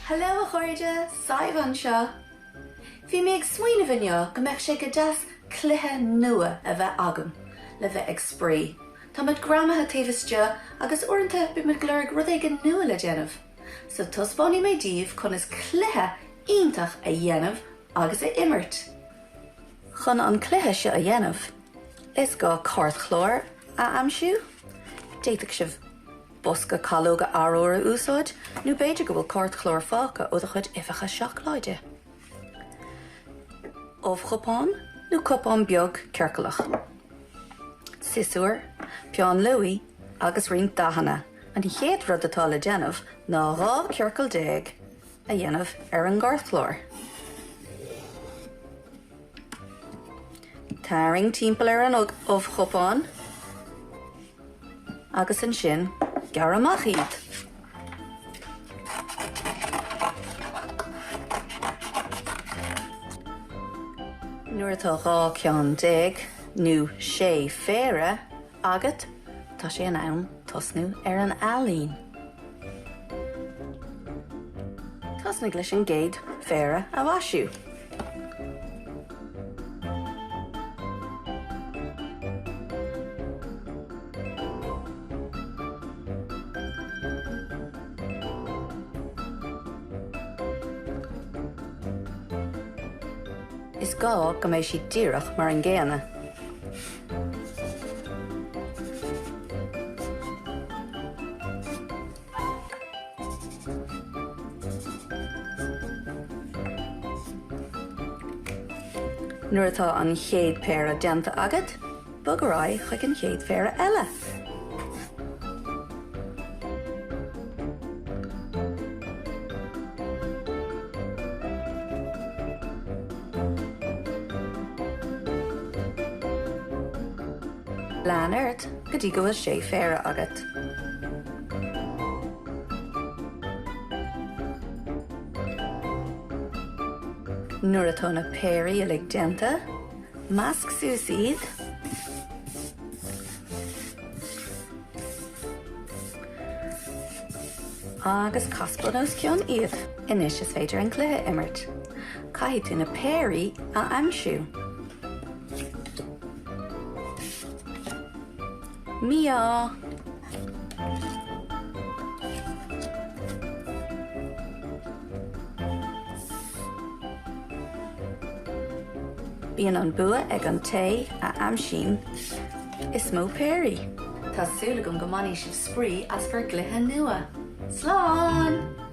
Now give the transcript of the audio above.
Hello a chuirde, Sadhbh an seo. Bhí mé ag smaoineamh inniu go mbeadh sé go deas cluiche nua a bheith agam le bheith ag sprí. Tá muid gramathe taobhaiste agus uaireanta bí muid glórg rud ag an nua le dhéanamh. So tospánaí mé díobh chun is cluiche iontach a dhéanamh agus a imirt. Chun an cluiche seo a dhéanamh is go cort chlór a amsú, déiteach sibh bosca calóga aróra úsáid, nó beidir go bhfuil cort chlór fáca ó de chud ifacha seachláide. Óbhchopán nó copán beag ceircealach. Sisúr, peán luí agus rion dahanna, an i chéad rud atá le déanamh ná rá ceirceal déag a dhéanamh ar an gcort chlór. Táring timpeall ar an óbhchopán agus an sin gar amach iad. Nuair atá rá ceann déag nó sé féire agat, tá sé an ann tosnú ar an ealaín. Tosnig leis an géad féire a bhaisiú. Is gá go mbeidh siad díreach mar an ggéana. Nuair atá an chéad péire déanta agat, bogará chuig an chéad féire eile. Lean airt go dtí go bhfuil sé féire agat. Nuair atá na péirí a le déanta, measc suas iad, agus caspanos ceann iad. Inis is féidir an cluiche imirt. Caithfidh tú na péirí a aimsiú. Mia. Bíonn an bua ag an té a amsín is mó péirí. Tásúla go mbeidh sibh sprí as gur cluiche nua. Slán!